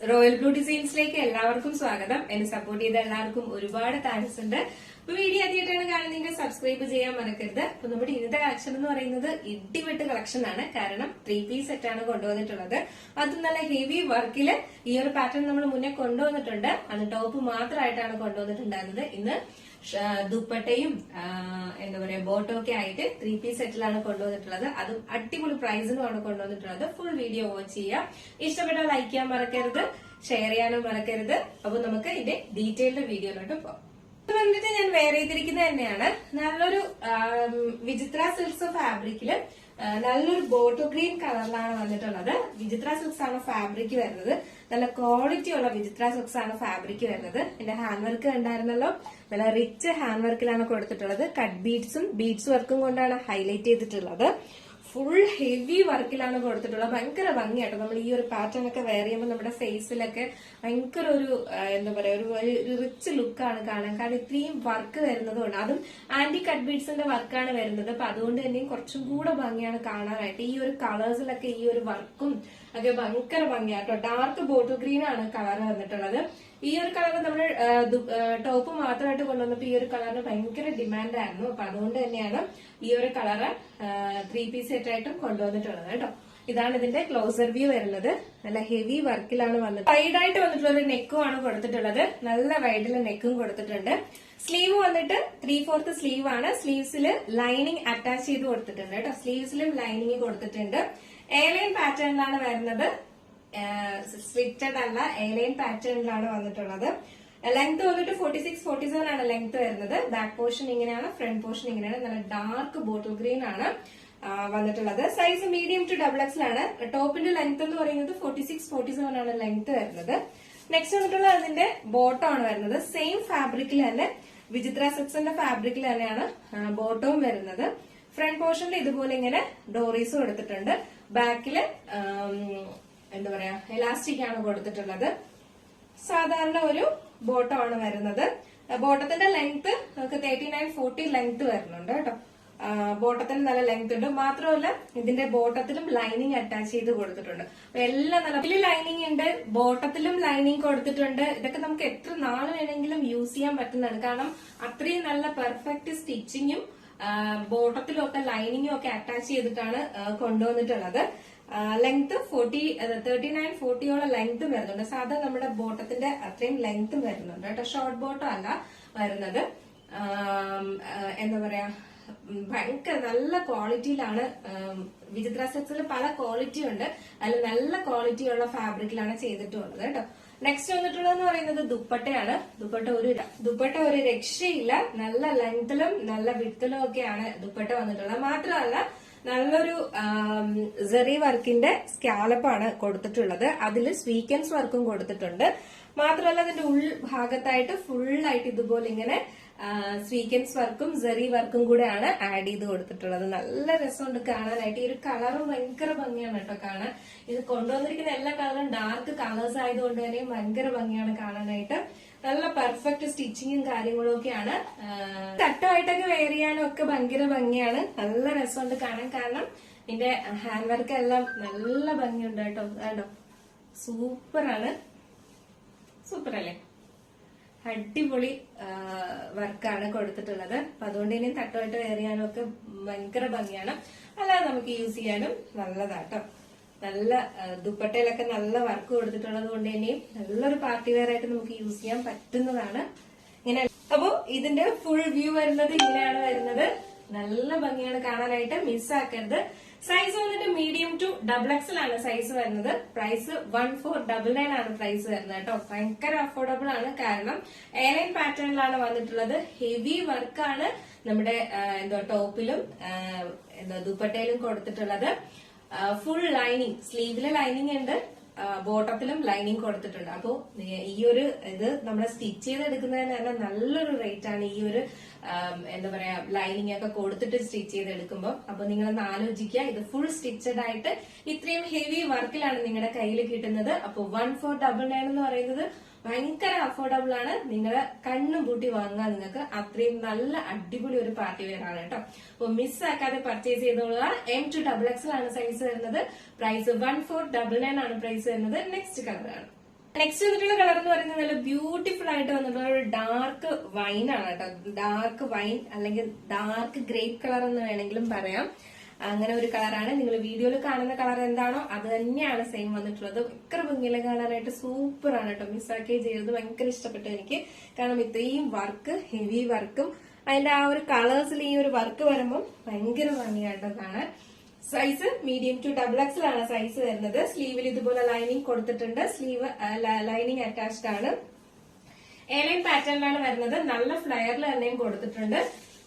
Royal blue ഡിസൈൻസിലേക്ക് എല്ലാവർക്കും സ്വാഗതം. എന്നെ സപ്പോർട്ട് ചെയ്ത എല്ലാവർക്കും ഒരുപാട് താങ്ക്സ് ഉണ്ട്. അപ്പൊ വീഡിയോ ആദ്യമായിട്ടാണ് കാണുന്നതെങ്കിൽ സബ്സ്ക്രൈബ് ചെയ്യാൻ മറക്കരുത്. അപ്പൊ നമ്മുടെ ഇന്നത്തെ കളക്ഷൻ എന്ന് പറയുന്നത് ഇടിവെട്ട് കളക്ഷൻ ആണ്. കാരണം 3 പീസ് സെറ്റ് ആണ് കൊണ്ടുവന്നിട്ടുള്ളത്. അത് നല്ല ഹെവി വർക്കില് ഈ ഒരു പാറ്റേൺ നമ്മൾ മുന്നേ കൊണ്ടുവന്നിട്ടുണ്ട്. അന്ന് ടോപ്പ് മാത്രമായിട്ടാണ് കൊണ്ടുവന്നിട്ടുണ്ടായിരുന്നത്. ഇന്ന് ദുപ്പട്ടയും എന്താ പറയാ ബോട്ടോ ഒക്കെ ആയിട്ട് 3 പീസ് സെറ്റിലാണ് കൊണ്ടുവന്നിട്ടുള്ളത്. അതും അടിപൊളി പ്രൈസിനുമാണ് കൊണ്ടുവന്നിട്ടുള്ളത്. ഫുൾ വീഡിയോ വാച്ച് ചെയ്യാം. ഇഷ്ടപ്പെട്ടാൽ ലൈക്ക് ചെയ്യാൻ മറക്കരുത്, ഷെയർ ചെയ്യാനും മറക്കരുത്. അപ്പൊ നമുക്ക് ഇതിന്റെ ഡീറ്റെയിൽഡ് വീഡിയോയിലോട്ട് പോകാം. വന്നിട്ട് ഞാൻ വെയർ ചെയ്തിരിക്കുന്നത് തന്നെയാണ് നല്ലൊരു വിചിത്ര സിൽക്സ് ഫാബ്രിക്കില് നല്ലൊരു ബോട്ടിൽ ഗ്രീൻ കളറിലാണ് വന്നിട്ടുള്ളത്. വിചിത്ര സിൽക്സ് ആണ് ഫാബ്രിക് വരുന്നത്. നല്ല ക്വാളിറ്റി ഉള്ള വിചിത്ര സിൽക്സ് ആണ് ഫാബ്രിക് വരുന്നത്. എന്റെ ഹാൻഡ് വർക്ക് കണ്ടായിരുന്നല്ലോ, നല്ല റിച്ച് ഹാൻഡ് വർക്കിലാണ് കൊടുത്തിട്ടുള്ളത്. കട്ട് ബീഡ്സ് വർക്കും കൊണ്ടാണ് ഹൈലൈറ്റ് ചെയ്തിട്ടുള്ളത്. ഫുൾ ഹെവി വർക്കിലാണ് കൊടുത്തിട്ടുള്ളത്. ഭയങ്കര ഭംഗിയാട്ടോ. നമ്മൾ ഈ ഒരു പാറ്റേൺ ഒക്കെ വെയർ ചെയ്യുമ്പോൾ നമ്മുടെ ഫേസിലൊക്കെ ഭയങ്കര ഒരു എന്താ പറയാ ഒരു റിച്ച് ലുക്കാണ് കാണാൻ. കാരണം ഇത്രയും വർക്ക് വരുന്നത് കൊണ്ട്, അതും ആന്റി കട്ട് ബീഡ്സിന്റെ വർക്കാണ് വരുന്നത്. അപ്പൊ അതുകൊണ്ട് തന്നെയും കുറച്ചും കൂടെ ഭംഗിയാണ് കാണാനായിട്ട്. ഈ ഒരു കളേഴ്സിലൊക്കെ ഈ ഒരു വർക്കും ഒക്കെ ഭയങ്കര ഭംഗിയാട്ടോ. ഡാർക്ക് ബോട്ടിൽ ഗ്രീൻ ആണ് കളർ വന്നിട്ടുള്ളത്. ഈ ഒരു കളർ നമ്മൾ ടോപ്പ് മാത്രമായിട്ട് കൊണ്ടുവന്നപ്പോ ഈ ഒരു കളറിന് ഭയങ്കര ഡിമാൻഡ് ആയിരുന്നു. അപ്പൊ അതുകൊണ്ട് തന്നെയാണ് ഈ ഒരു കളറ് 3 പീസ് സെറ്റ് ആയിട്ടും കൊണ്ടുവന്നിട്ടുള്ളത് കേട്ടോ. ഇതാണ് ഇതിന്റെ ക്ലോസർ വ്യൂ വരുന്നത്. നല്ല ഹെവി വർക്കിലാണ് വന്നത്. വൈഡായിട്ട് വന്നിട്ടുള്ള ഒരു നെക്കും ആണ് കൊടുത്തിട്ടുള്ളത്. നല്ല വൈഡില് നെക്കും കൊടുത്തിട്ടുണ്ട്. സ്ലീവ് വന്നിട്ട് 3/4 സ്ലീവ് ആണ്. സ്ലീവ്സിൽ ലൈനിങ് അറ്റാച്ച് ചെയ്ത് കൊടുത്തിട്ടുണ്ട് കേട്ടോ. സ്ലീവ്സിലും ലൈനിങ് കൊടുത്തിട്ടുണ്ട്. എയർലൈൻ പാറ്റേണിലാണ് വരുന്നത്. സ്ട്രിക്റ്റഡ് അല്ല, എയർലൈൻ പാറ്റേണിലാണ് വന്നിട്ടുള്ളത്. ലെങ്ത് വന്നിട്ട് 46-47 ആണ് ലെങ്ത് വരുന്നത്. ബാക്ക് പോർഷൻ ഇങ്ങനെയാണ്, ഫ്രണ്ട് പോർഷൻ ഇങ്ങനെയാണ്. നല്ല ഡാർക്ക് ബോട്ടിൽ ഗ്രീൻ ആണ് വന്നിട്ടുള്ളത്. സൈസ് മീഡിയം ടു XXL ആണ്. ടോപ്പിന്റെ ലെങ്ത് എന്ന് പറയുന്നത് 46-47 ആണ് ലെങ്ത് വരുന്നത്. നെക്സ്റ്റ് വന്നിട്ടുള്ള അതിന്റെ ബോട്ടം ആണ് വരുന്നത്. സെയിം ഫാബ്രിക്കിൽ തന്നെ, വിചിത്ര സിൽക്സിന്റെ ഫാബ്രിക്കിൽ തന്നെയാണ് ബോട്ടവും വരുന്നത്. ഫ്രണ്ട് പോർഷനിൽ ഇതുപോലെ ഇങ്ങനെ ഡോറീസ് കൊടുത്തിട്ടുണ്ട്. ബാക്കില് എന്താ പറയാ എലാസ്റ്റിക് ആണ് കൊടുത്തിട്ടുള്ളത്. സാധാരണ ഒരു ബോട്ടം ആണ് വരുന്നത്. ബോട്ടത്തിന്റെ ലെങ്ത് നമുക്ക് 39-40 ലെങ്ത് വരുന്നുണ്ട് കേട്ടോ. ബോട്ടത്തിന് നല്ല ലെങ്ത് ഉണ്ട്. മാത്രമല്ല ഇതിന്റെ ബോട്ടത്തിലും ലൈനിങ് അറ്റാച്ച് ചെയ്ത് കൊടുത്തിട്ടുണ്ട്. എല്ലാം നല്ല ലൈനിങ് ഉണ്ട്, ബോട്ടത്തിലും ലൈനിങ് കൊടുത്തിട്ടുണ്ട്. ഇതൊക്കെ നമുക്ക് എത്ര നാൾ വേണമെങ്കിലും യൂസ് ചെയ്യാൻ പറ്റുന്നതാണ്. കാരണം അത്രയും നല്ല പെർഫെക്റ്റ് സ്റ്റിച്ചിങ്ങും ബോട്ടത്തിലും ഒക്കെ ലൈനിങ്ങും ഒക്കെ അറ്റാച്ച് ചെയ്തിട്ടാണ് കൊണ്ടുവന്നിട്ടുള്ളത്. ലെങ്ത് 39-40 ലെങ്ത് വരുന്നുണ്ട്. സാധാരണ നമ്മുടെ ബോട്ടത്തിന്റെ അത്രയും ലെങ്ത് വരുന്നുണ്ട് കേട്ടോ. ഷോർട്ട് ബോട്ടം അല്ല വരുന്നത്. എന്താ പറയാ ഭയങ്കര നല്ല ക്വാളിറ്റിയിലാണ്. വിചിത്ര സിൽക്സിൽ പല ക്വാളിറ്റി ഉണ്ട്. അതിൽ നല്ല ക്വാളിറ്റിയുള്ള ഫാബ്രിക്കിലാണ് ചെയ്തിട്ടുള്ളത് കേട്ടോ. നെക്സ്റ്റ് വന്നിട്ടുള്ളതെന്ന് പറയുന്നത് ദുപ്പട്ടയാണ്. ദുപ്പട്ട ഒരു രക്ഷയില്ല. നല്ല ലെങ്തിലും നല്ല വിഡ്ത്തിലും ഒക്കെയാണ് ദുപ്പട്ട വന്നിട്ടുള്ളത്. മാത്രമല്ല നല്ലൊരു സെറി വർക്കിന്റെ സ്കാലപ്പാണ് കൊടുത്തിട്ടുള്ളത്. അതിൽ സ്വീക്വൻസ് വർക്കും കൊടുത്തിട്ടുണ്ട്. മാത്രമല്ല അതിന്റെ ഉൾഭാഗത്തായിട്ട് ഫുള്ളായിട്ട് ഇതുപോലെ ഇങ്ങനെ സ്വീക്വൻസ് വർക്കും സെറി വർക്കും കൂടെയാണ് ആഡ് ചെയ്ത് കൊടുത്തിട്ടുള്ളത്. നല്ല രസമുണ്ട് കാണാനായിട്ട്. ഈ ഒരു കളറും ഭയങ്കര ഭംഗിയാണ് കേട്ടോ കാണാൻ. ഇത് കൊണ്ടുവന്നിരിക്കുന്ന എല്ലാ കളറും ഡാർക്ക് കളേഴ്സ് ആയതുകൊണ്ട് തന്നെ ഭയങ്കര ഭംഗിയാണ് കാണാനായിട്ട്. നല്ല പെർഫെക്റ്റ് സ്റ്റിച്ചിങ്ങും കാര്യങ്ങളും ഒക്കെയാണ്. തട്ടമായിട്ടൊക്കെ വെയർ ചെയ്യാനും ഒക്കെ ഭയങ്കര ഭംഗിയാണ്. നല്ല രസമുണ്ട് കാണാൻ. കാരണം ഇതിന്റെ ഹാൻഡ് വർക്ക് എല്ലാം നല്ല ഭംഗിയുണ്ട് കേട്ടോ. കേട്ടോ സൂപ്പറാണ്. സൂപ്പർ അല്ലേ? അടിപൊളി വർക്കാണ് കൊടുത്തിട്ടുള്ളത്. അപ്പൊ അതുകൊണ്ട് ഇനി തട്ടമായിട്ട് വെയർ ചെയ്യാനും ഒക്കെ ഭയങ്കര ഭംഗിയാണ്. അല്ലാതെ നമുക്ക് യൂസ് ചെയ്യാനും നല്ലതാട്ടോ. നല്ല ദുപ്പട്ടയിലൊക്കെ നല്ല വർക്ക് കൊടുത്തിട്ടുള്ളത് കൊണ്ട് ഇനിയും നല്ലൊരു പാർട്ടി വെയർ ആയിട്ട് നമുക്ക് യൂസ് ചെയ്യാൻ പറ്റുന്നതാണ്. ഇങ്ങനെ അപ്പോ ഇതിന്റെ ഫുൾ വ്യൂ വരുന്നത് ഇങ്ങനെയാണ് വരുന്നത്. നല്ല ഭംഗിയാണ് കാണാനായിട്ട്. മിസ്സാക്കരുത്. സൈസ് വന്നിട്ട് മീഡിയം ടു XXL ആണ് സൈസ് വരുന്നത്. പ്രൈസ് 1499 ആണ് പ്രൈസ് വരുന്നത് കേട്ടോ. ഭയങ്കര അഫോർഡബിൾ ആണ്. കാരണം എയർലൈൻ പാറ്റേണിലാണ് വന്നിട്ടുള്ളത്. ഹെവി വർക്കാണ് നമ്മുടെ ടോപ്പിലും ദുപ്പട്ടയിലും കൊടുത്തിട്ടുള്ളത്. ഫുൾ ലൈനിങ്, സ്ലീവില് ലൈനിങ് ഉണ്ട്, ബോട്ടത്തിലും ലൈനിങ് കൊടുത്തിട്ടുണ്ട്. അപ്പോ ഈ ഒരു ഇത് നമ്മളെ സ്റ്റിച്ച് ചെയ്തെടുക്കുന്നതിന് തന്നെ നല്ലൊരു റേറ്റ് ആണ് ഈ ഒരു എന്താ പറയാ ലൈനിങ് ഒക്കെ കൊടുത്തിട്ട് സ്റ്റിച്ച് ചെയ്തെടുക്കുമ്പോൾ. അപ്പൊ നിങ്ങളൊന്ന് ആലോചിക്കുക, ഇത് ഫുൾ സ്റ്റിച്ചഡ് ആയിട്ട് ഇത്രയും ഹെവി വർക്കിലാണ് നിങ്ങളുടെ കയ്യിൽ കിട്ടുന്നത്. അപ്പൊ 1499 എന്ന് പറയുന്നത് ഭയങ്കര അഫോർഡബിൾ ആണ്. നിങ്ങളെ കണ്ണും പൂട്ടി വാങ്ങുക. നിങ്ങൾക്ക് അത്രയും നല്ല അടിപൊളി ഒരു പാർട്ടി വെയർ ആണ് കേട്ടോ. അപ്പൊ മിസ്സാക്കാതെ പർച്ചേസ് ചെയ്തോളുക. M to XXL ആണ് സൈസ് വരുന്നത്. പ്രൈസ് 1499 ആണ് പ്രൈസ് വരുന്നത്. നെക്സ്റ്റ് കളറാണ്. നെക്സ്റ്റ് വന്നിട്ടുള്ള കളർ എന്ന് പറയുന്നത് നല്ല ബ്യൂട്ടിഫുൾ ആയിട്ട് വന്നിട്ടുള്ള ഒരു ഡാർക്ക് വൈൻ ആണ് കേട്ടോ. ഡാർക്ക് വൈൻ അല്ലെങ്കിൽ ഡാർക്ക് ഗ്രേപ്പ് കളർ എന്ന് വേണമെങ്കിലും പറയാം. അങ്ങനെ ഒരു കളറാണ്. നിങ്ങൾ വീഡിയോയിൽ കാണുന്ന കളർ എന്താണോ അത് തന്നെയാണ് സെയിം വന്നിട്ടുള്ളത്. ഭയങ്കര ഭംഗിയിലെ കാണാനായിട്ട് സൂപ്പർ ആണ് കേട്ടോ. മിസ്സാക്കി ചെയ്തത് ഭയങ്കര ഇഷ്ടപ്പെട്ടു എനിക്ക്. കാരണം ഇത്രയും വർക്ക്, ഹെവി വർക്കും അതിന്റെ ആ ഒരു കളേഴ്സിൽ ഈ ഒരു വർക്ക് വരുമ്പോൾ ഭയങ്കര ഭംഗിയായിട്ടോ കാണാൻ. സൈസ് മീഡിയം ടു XXL ആണ് സൈസ് വരുന്നത്. സ്ലീവിൽ ഇതുപോലെ ലൈനിങ് കൊടുത്തിട്ടുണ്ട്. സ്ലീവ് ലൈനിങ് അറ്റാച്ച്ഡ് ആണ്. എലൈൻ പാറ്റേണിലാണ് വരുന്നത്. നല്ല ഫ്ലയറിൽ തന്നെയും കൊടുത്തിട്ടുണ്ട്.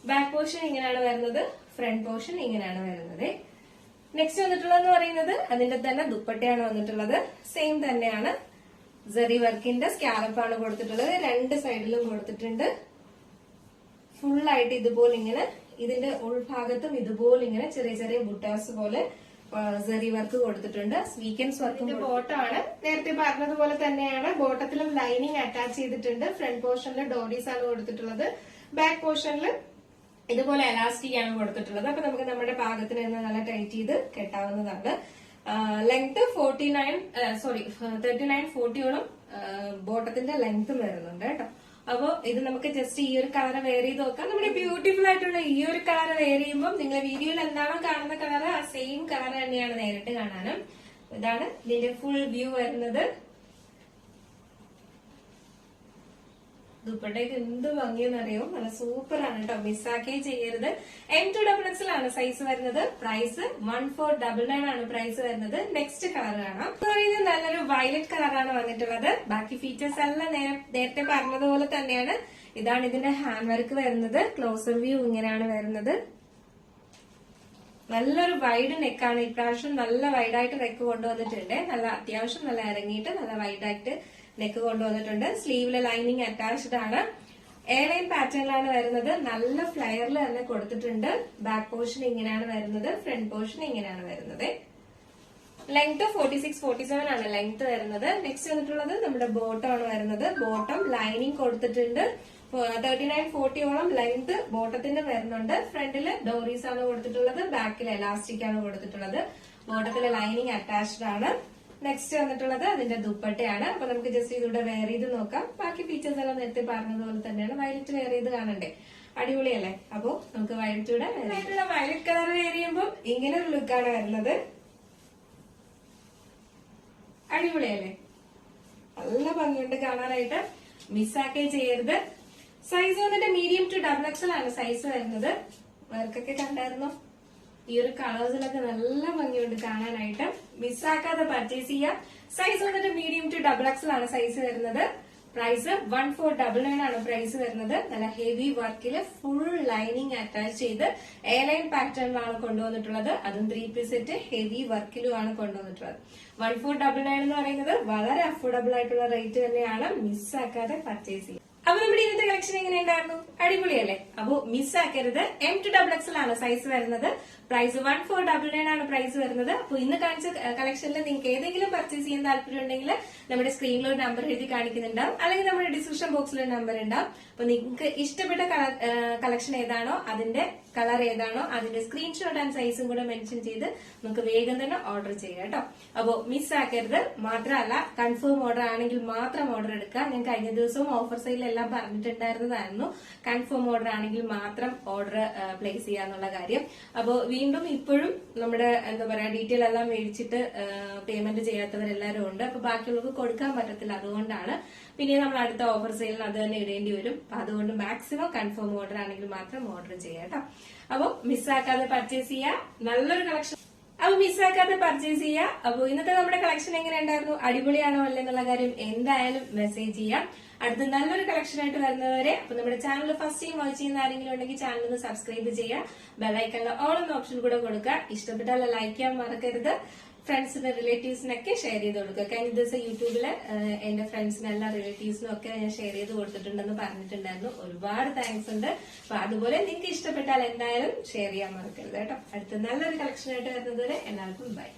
ബാക്ക് പോർഷൻ ഇങ്ങനെയാണ് വരുന്നത്. ഫ്രണ്ട് പോർഷൻ ഇങ്ങനെയാണ് വരുന്നത്. നെക്സ്റ്റ് വന്നിട്ടുള്ളതെന്ന് പറയുന്നത് അതിന്റെ തന്നെ ദുപ്പട്ടയാണ് വന്നിട്ടുള്ളത്. സെയിം തന്നെയാണ്. സെറി വർക്കിന്റെ സ്കാലപ്പാണ് കൊടുത്തിട്ടുള്ളത്. രണ്ട് സൈഡിലും കൊടുത്തിട്ടുണ്ട്. ഫുള്ളായിട്ട് ഇതുപോലെ ഇങ്ങനെ ഇതിന്റെ ഉൾഭാഗത്തും ഇതുപോലെ ഇങ്ങനെ ചെറിയ ചെറിയ ബുട്ടാസ് പോലെ സെറി വർക്ക് കൊടുത്തിട്ടുണ്ട്. സ്വീക്കൻസ് വർക്കിന്റെ ബോട്ടം ആണ്. നേരത്തെ പറഞ്ഞതുപോലെ തന്നെയാണ്. ബോട്ടത്തിലും ലൈനിങ് അറ്റാച്ച് ചെയ്തിട്ടുണ്ട്. ഫ്രണ്ട് പോർഷനിൽ ഡോറീസ് ആണ് കൊടുത്തിട്ടുള്ളത്. ബാക്ക് പോർഷനിൽ ഇതുപോലെ എലാസ്റ്റിക് ആണ് കൊടുത്തിട്ടുള്ളത്. അപ്പൊ നമുക്ക് നമ്മുടെ പാകത്തിന് നല്ല ടൈറ്റ് ചെയ്ത് കെട്ടാവുന്നതാണ്. ലെങ്ത് 39-40യോളം ബോട്ടത്തിന്റെ ലെങ്ത് വരുന്നുണ്ട് കേട്ടോ. അപ്പൊ ഇത് നമുക്ക് ജസ്റ്റ് ഈ ഒരു കളർ വെയർ ചെയ്ത് നോക്കാം. നമ്മുടെ ബ്യൂട്ടിഫുൾ ആയിട്ടുള്ള ഈ ഒരു കളർ വെയർ ചെയ്യുമ്പോൾ നിങ്ങൾ വീഡിയോയിൽ എന്താണോ കാണുന്ന കളർ ആ സെയിം കളർ തന്നെയാണ് നേരിട്ട് കാണാനും. ഇതാണ് ഇതിന്റെ ഫുൾ വ്യൂ വരുന്നത്. ദുപ്പട്ടയ്ക്ക് എന്ത് ഭംഗിയെന്നറിയോ. നല്ല സൂപ്പർ ആണ് കേട്ടോ. മിസ്സാക്കേ ചെയ്യരുത്. M2XXL ആണ് സൈസ് വരുന്നത്. പ്രൈസ് 1499 ആണ് പ്രൈസ് വരുന്നത്. നെക്സ്റ്റ് കളർ കാണാം. പറയുന്നത് നല്ലൊരു വയലറ്റ് കളറാണ് വന്നിട്ടുള്ളത്. ബാക്കി ഫീച്ചേഴ്സ് എല്ലാം നേരത്തെ പറഞ്ഞതുപോലെ തന്നെയാണ്. ഇതാണ് ഇതിന്റെ ഹാൻഡ് വർക്ക് വരുന്നത്. ക്ലോസർ വ്യൂ ഇങ്ങനെയാണ് വരുന്നത്. നല്ലൊരു വൈഡ് നെക്കാണ് ഇപ്രാവശ്യം. നല്ല വൈഡായിട്ട് നെക്ക് കൊണ്ടുവന്നിട്ടുണ്ട്. നല്ല അത്യാവശ്യം നല്ല ഇറങ്ങിയിട്ട് നല്ല വൈഡായിട്ട് നെക്ക് കൊണ്ടുവന്നിട്ടുണ്ട്. സ്ലീവിലെ ലൈനിങ് അറ്റാച്ച്ഡ് ആണ്. എയർലൈൻ പാറ്റേണിലാണ് വരുന്നത്. നല്ല ഫ്ലയറിൽ തന്നെ കൊടുത്തിട്ടുണ്ട്. ബാക്ക് പോർഷൻ ഇങ്ങനെയാണ് വരുന്നത്. ഫ്രണ്ട് പോർഷൻ ഇങ്ങനെയാണ് വരുന്നത്. ലെങ്ത് 46-47 ആണ് ലെങ്ത് വരുന്നത്. നെക്സ്റ്റ് വന്നിട്ടുള്ളത് നമ്മുടെ ബോട്ടം ആണ് വരുന്നത്. ബോട്ടം ലൈനിങ് കൊടുത്തിട്ടുണ്ട്. 39-40യോളം ലെങ്ത് ബോട്ടത്തിന്റെ വരുന്നുണ്ട്. ഫ്രണ്ടില് ഡോറീസ് ആണ് കൊടുത്തിട്ടുള്ളത്. ബാക്കിൽ എലാസ്റ്റിക് ആണ് കൊടുത്തിട്ടുള്ളത്. ബോട്ടത്തിലെ ലൈനിങ് അറ്റാച്ച്ഡ് ആണ്. നെക്സ്റ്റ് വന്നിട്ടുള്ളത് അതിന്റെ ദുപ്പട്ടയാണ്. അപ്പൊ നമുക്ക് ജസ്റ്റ് ഇതിലൂടെ വെയർ ചെയ്ത് നോക്കാം. ബാക്കി ഫീച്ചേഴ്സ് എല്ലാം നേരത്തെ പറഞ്ഞതുപോലെ തന്നെയാണ്. വയലറ്റ് വെയർ ചെയ്ത് കാണണ്ടേ, അടിപൊളിയല്ലേ? അപ്പൊ നമുക്ക് വയലറ്റൂടെ വയലറ്റ് കളർ വെയർ ചെയ്യുമ്പോൾ ഇങ്ങനെ ഒരു ലുക്കാണ് വരുന്നത്. അടിപൊളിയല്ലേ? നല്ല ഭംഗിയുണ്ട് കാണാനായിട്ട്. മിസ്സാക്കേ ചെയ്യരുത്. സൈസ് വന്നിട്ട് മീഡിയം ടു XXL ആണ് സൈസ് വരുന്നത്. വർക്കൊക്കെ കണ്ടായിരുന്നോ? ഈ ഒരു കളേഴ്സിലൊക്കെ നല്ല ഭംഗിയുണ്ട് കാണാനായിട്ട്. മിസ്സാക്കാതെ പർച്ചേസ് ചെയ്യാം. സൈസ് വന്നിട്ട് മീഡിയം ടു XXL ആണ് സൈസ് വരുന്നത്. പ്രൈസ് 1499 ആണ് പ്രൈസ് വരുന്നത്. നല്ല ഹെവി വർക്കില് ഫുൾ ലൈനിങ് അറ്റാച്ച് ചെയ്ത് എയർലൈൻ പാറ്റേണിലാണ് കൊണ്ടുവന്നിട്ടുള്ളത്. അതും 3 പീസ് സെറ്റ് ഹെവി വർക്കിലുമാണ് കൊണ്ടുവന്നിട്ടുള്ളത്. 1499 എന്ന് പറയുന്നത് വളരെ അഫോർഡബിൾ ആയിട്ടുള്ള റേറ്റ് തന്നെയാണ്. മിസ്സാക്കാതെ പർച്ചേസ് ചെയ്യാം. അപ്പൊ നമ്മുടെ ഇന്നത്തെ കളക്ഷൻ എങ്ങനെയുണ്ടായിരുന്നു? അടിപൊളിയല്ലേ? അപ്പൊ മിസ്സാക്കരുത്. M2XXL ആണ് സൈസ് വരുന്നത്. പ്രൈസ് 1499 ആണ് പ്രൈസ് വരുന്നത്. അപ്പൊ ഇന്ന് കാണിച്ച കളക്ഷനിൽ നിങ്ങൾക്ക് ഏതെങ്കിലും പർച്ചേസ് ചെയ്യാൻ താല്പര്യം ഉണ്ടെങ്കിൽ നമ്മുടെ സ്ക്രീനിൽ ഒരു നമ്പർ എഴുതി കാണിക്കുന്നുണ്ടാവും. അല്ലെങ്കിൽ നമ്മുടെ ഡിസ്ക്രിപ്ഷൻ ബോക്സിൽ ഒരു നമ്പർ ഉണ്ടാവും. അപ്പൊ നിങ്ങൾക്ക് ഇഷ്ടപ്പെട്ട കളക്ഷൻ ഏതാണോ അതിന്റെ കളർ ഏതാണോ അതിന്റെ സ്ക്രീൻഷോട്ട് ആൻഡ് സൈസും കൂടെ മെൻഷൻ ചെയ്ത് നമുക്ക് വേഗം തന്നെ ഓർഡർ ചെയ്യാം കേട്ടോ. അപ്പോ മിസ്സാക്കരുത്. മാത്രമല്ല കൺഫേം ഓർഡർ ആണെങ്കിൽ മാത്രം ഓർഡർ എടുക്കുക. ഞാൻ കഴിഞ്ഞ ദിവസവും ഓഫർ സെയിൽ എല്ലാം പറഞ്ഞിട്ടുണ്ടായിരുന്നതായിരുന്നു. കൺഫേം ഓർഡർ ആണെങ്കിൽ മാത്രം ഓർഡർ പ്ലേസ് ചെയ്യാന്നുള്ള കാര്യം. അപ്പോ വീണ്ടും ഇപ്പോഴും നമ്മുടെ എന്താ പറയാ ഡീറ്റെയിൽ എല്ലാം മേടിച്ചിട്ട് പേയ്മെന്റ് ചെയ്യാത്തവരെല്ലാരും ഉണ്ട്. അപ്പൊ ബാക്കിയുള്ളവർക്ക് കൊടുക്കാൻ പറ്റത്തില്ല. അതുകൊണ്ടാണ് പിന്നെ നമ്മൾ അടുത്ത ഓഫർ സെയിലിന് അത് തന്നെ ഇടേണ്ടി വരും. അതുകൊണ്ട് മാക്സിമം കൺഫേം ഓർഡർ ആണെങ്കിൽ മാത്രം ഓർഡർ ചെയ്യാം കേട്ടോ. അപ്പൊ മിസ്സാക്കാതെ പർച്ചേസ് ചെയ്യാം. നല്ലൊരു കളക്ഷൻ. അപ്പൊ മിസ്സാക്കാതെ പർച്ചേസ് ചെയ്യാം. അപ്പൊ ഇന്നത്തെ നമ്മുടെ കളക്ഷൻ എങ്ങനെ ഉണ്ടായിരുന്നു? അടിപൊളിയാണോ അല്ലേ എന്നുള്ള കാര്യം എന്തായാലും മെസ്സേജ് ചെയ്യാം. അടുത്ത നല്ലൊരു കളക്ഷൻ ആയിട്ട് വരുന്നവരെ. അപ്പൊ നമ്മുടെ ചാനൽ ഫസ്റ്റ് ടൈം വാച്ച് ചെയ്യുന്ന ആരെങ്കിലും ഉണ്ടെങ്കിൽ ചാനൽ ഒന്ന് സബ്സ്ക്രൈബ് ചെയ്യുക. ബെല്ലൈക്കണിൽ ഓൾ എന്ന ഓപ്ഷൻ കൂടെ കൊടുക്കുക. ഇഷ്ടപ്പെട്ടാൽ ലൈക്ക് ചെയ്യാൻ മറക്കരുത്. ഫ്രണ്ട്സിന് റിലേറ്റീവ്സിനൊക്കെ ഷെയർ ചെയ്ത് കൊടുക്കുക. കഴിഞ്ഞ ദിവസം യൂട്യൂബില് എന്റെ ഫ്രണ്ട്സിനും എല്ലാ റിലേറ്റീവ്സിനും ഒക്കെ ഞാൻ ഷെയർ ചെയ്ത് കൊടുത്തിട്ടുണ്ടെന്ന് പറഞ്ഞിട്ടുണ്ടായിരുന്നു. ഒരുപാട് താങ്ക്സ് ഉണ്ട്. അപ്പൊ അതുപോലെ നിങ്ങൾക്ക് ഇഷ്ടപ്പെട്ടാൽ എന്തായാലും ഷെയർ ചെയ്യാൻ മറക്കരുത് കേട്ടോ. അടുത്ത നല്ലൊരു കളക്ഷൻ ആയിട്ട് വരുന്നത് വരെ എല്ലാവർക്കും ബൈ.